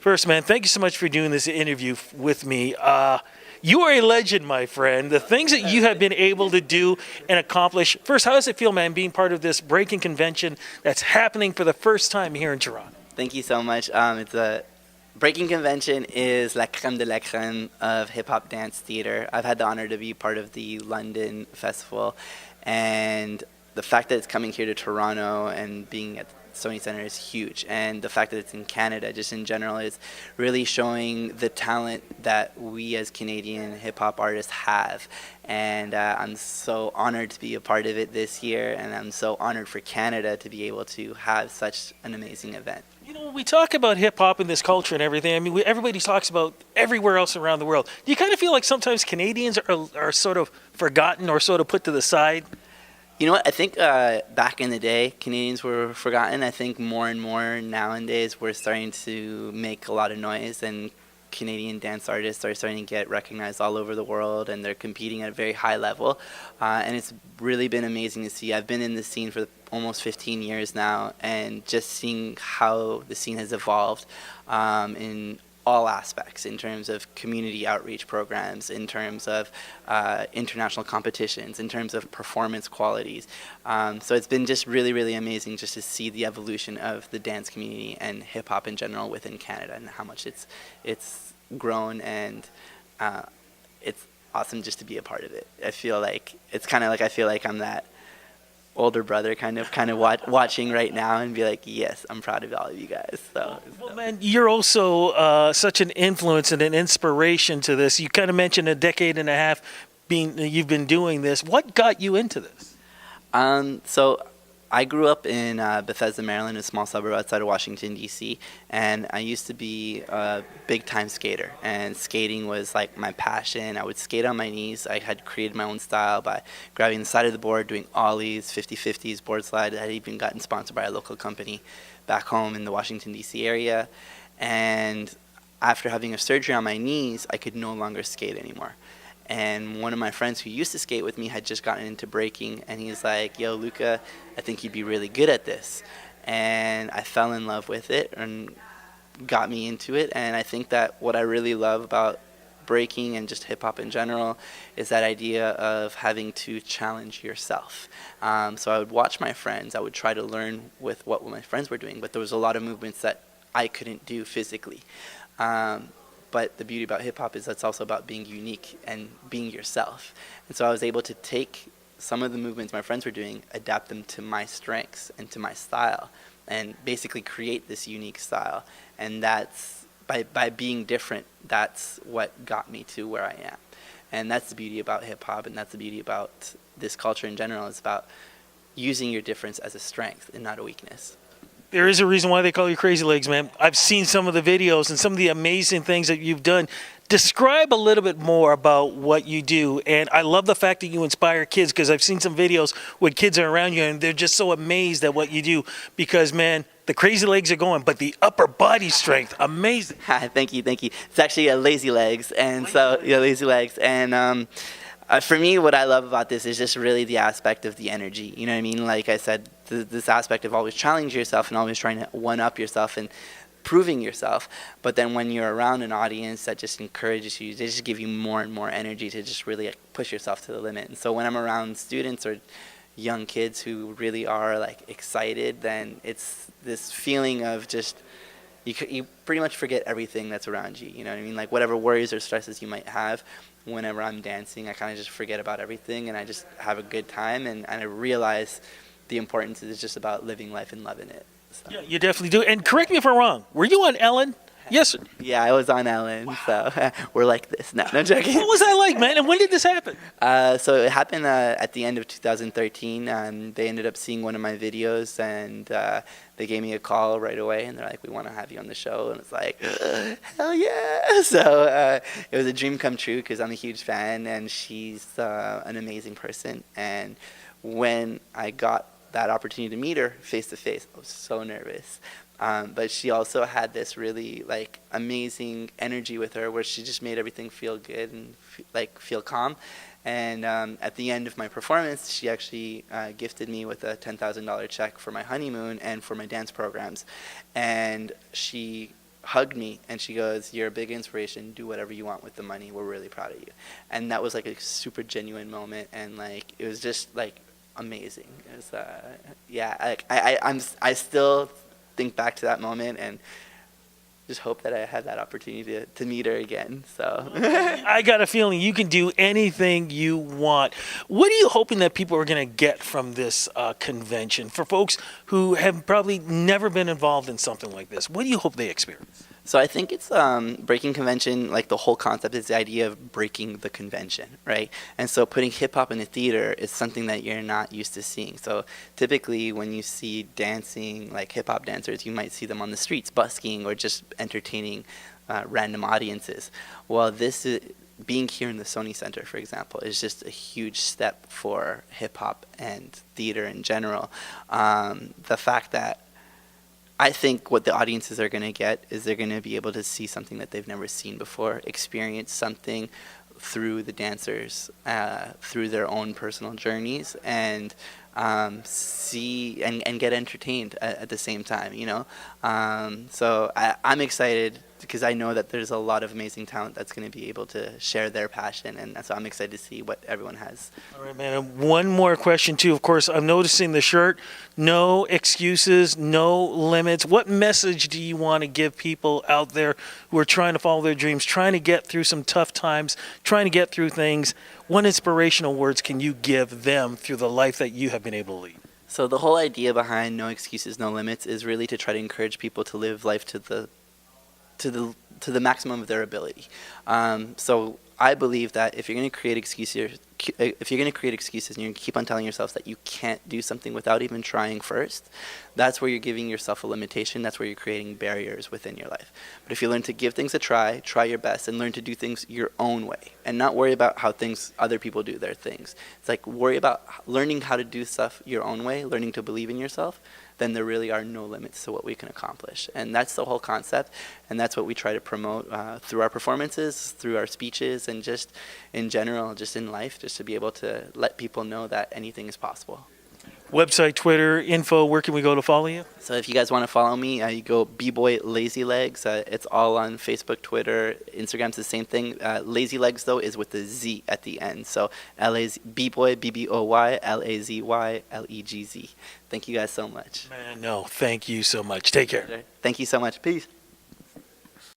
First, man, thank you so much for doing this interview with me. You are a legend, my friend. The things that you have been able to do and accomplish. First, how does it feel, man, being part of this Breakin convention that's happening for the first time here in Toronto? Thank you so much. It's a Breaking Convention is la creme de la creme of hip-hop dance theater. I've had the honor to be part of the London Festival, and the fact that it's coming here to Toronto and being at Sony Center is huge, and the fact that it's in Canada just in general is really showing the talent that we as Canadian hip-hop artists have, and I'm so honored to be a part of it this year, and I'm so honored for Canada to be able to have such an amazing event. You know, when we talk about hip-hop and this culture and everything, I mean, everybody talks about everywhere else around the world. Do you kind of feel like sometimes Canadians are sort of forgotten or sort of put to the side? You know what? I think back in the day, Canadians were forgotten. I think more and more nowadays we're starting to make a lot of noise, and Canadian dance artists are starting to get recognized all over the world, and they're competing at a very high level. And it's really been amazing to see. I've been in the scene for almost 15 years now, and just seeing how the scene has evolved in all aspects, in terms of community outreach programs, in terms of international competitions, in terms of performance qualities. So it's been just really, really amazing just to see the evolution of the dance community and hip-hop in general within Canada, and how much it's grown, and it's awesome just to be a part of it. I feel like it's kind of like, I feel like I'm that older brother kind of watching right now and be like, yes, I'm proud of all of you guys. Well, man, you're also such an influence and an inspiration to this. You kind of mentioned a decade and a half you've been doing this. What got you into this? So I grew up in Bethesda, Maryland, a small suburb outside of Washington, D.C., and I used to be a big-time skater, and skating was like my passion. I would skate on my knees. I had created my own style by grabbing the side of the board, doing ollies, 50-50s, board slide. I had even gotten sponsored by a local company back home in the Washington, D.C. area, and after having a surgery on my knees, I could no longer skate anymore. And one of my friends who used to skate with me had just gotten into breaking, and he's like, yo, Luca, I think you'd be really good at this. And I fell in love with it and got me into it. And I think that what I really love about breaking and just hip-hop in general is that idea of having to challenge yourself. So I would watch my friends. I would try to learn with what my friends were doing, but there was a lot of movements that I couldn't do physically. But the beauty about hip-hop is that's also about being unique and being yourself. And so I was able to take some of the movements my friends were doing, adapt them to my strengths and to my style, and basically create this unique style. And that's, by being different, that's what got me to where I am. And that's the beauty about hip-hop, and that's the beauty about this culture in general. It's about using your difference as a strength and not a weakness. There is a reason why they call you Crazy Legs, man. I've seen some of the videos and some of the amazing things that you've done. Describe a little bit more about what you do. And I love the fact that you inspire kids, because I've seen some videos when kids are around you and they're just so amazed at what you do, because, man, the crazy legs are going, but the upper body strength, amazing. Thank you. It's actually a Lazylegz, and Lazylegz. And for me, what I love about this is just really the aspect of the energy. You know what I mean? Like I said, this aspect of always challenging yourself and always trying to one-up yourself and proving yourself. But then when you're around an audience that just encourages you, they just give you more and more energy to just really push yourself to the limit. And so when I'm around students or young kids who really are like excited, then it's this feeling of just, you pretty much forget everything that's around you. You know what I mean? Like whatever worries or stresses you might have, whenever I'm dancing, I kind of just forget about everything, and I just have a good time, and I realize the importance is just about living life and loving it. So. Yeah, you definitely do. And correct me if I'm wrong. Were you on Ellen? Yes. Yeah, I was on Ellen. Wow. So we're like this. No joking. What was that like, man? And when did this happen? So it happened at the end of 2013. They ended up seeing one of my videos, and they gave me a call right away, and they're like, we want to have you on the show. And it's like, hell yeah. So it was a dream come true, because I'm a huge fan, and she's an amazing person. And when I got that opportunity to meet her face to face, I was so nervous. But she also had this really like amazing energy with her, where she just made everything feel good and feel calm. And at the end of my performance, she actually gifted me with a $10,000 check for my honeymoon and for my dance programs. And she hugged me and she goes, "You're a big inspiration. Do whatever you want with the money. We're really proud of you." And that was like a super genuine moment, and like it was just like amazing. It was yeah, I still think back to that moment and just hope that I had that opportunity to meet her again. So I got a feeling you can do anything you want. What are you hoping that people are going to get from this convention? For folks who have probably never been involved in something like this, what do you hope they experience? So I think it's breaking convention, like the whole concept is the idea of breaking the convention, right? And so putting hip hop in the theater is something that you're not used to seeing. So typically when you see dancing, like hip hop dancers, you might see them on the streets busking or just entertaining random audiences. Well, this is, being here in the Sony Center, for example, is just a huge step for hip hop and theater in general. The fact that I think what the audiences are going to get is they're going to be able to see something that they've never seen before, experience something through the dancers, through their own personal journeys, and see and get entertained at the same time, you know. So I'm excited because I know that there's a lot of amazing talent that's going to be able to share their passion, and so I'm excited to see what everyone has. All right, man. And one more question, too. Of course, I'm noticing the shirt. No excuses, no limits. What message do you want to give people out there who are trying to follow their dreams, trying to get through some tough times, trying to get through things? What inspirational words can you give them through the life that you have been able to lead? So the whole idea behind No Excuses, No Limits is really to try to encourage people to live life to the maximum of their ability. So I believe that if you're going to create excuses, and you keep on telling yourself that you can't do something without even trying first, that's where you're giving yourself a limitation. That's where you're creating barriers within your life. But if you learn to give things a try your best, and learn to do things your own way, and not worry about how other people do their things. It's like worry about learning how to do stuff your own way, learning to believe in yourself, then there really are no limits to what we can accomplish. And that's the whole concept, and that's what we try to promote through our performances, through our speeches, and just in general, just in life, just to be able to let people know that anything is possible. Website, Twitter, info, where can we go to follow you? So if you guys want to follow me, you go BBoy Lazylegz. It's all on Facebook, Twitter, Instagram's the same thing. Lazylegz, though, is with the Z at the end. So BBoy, BBoy, LAZYLEGZ. Thank you guys so much. Man, no, thank you so much. Take care. Thank you so much. Peace.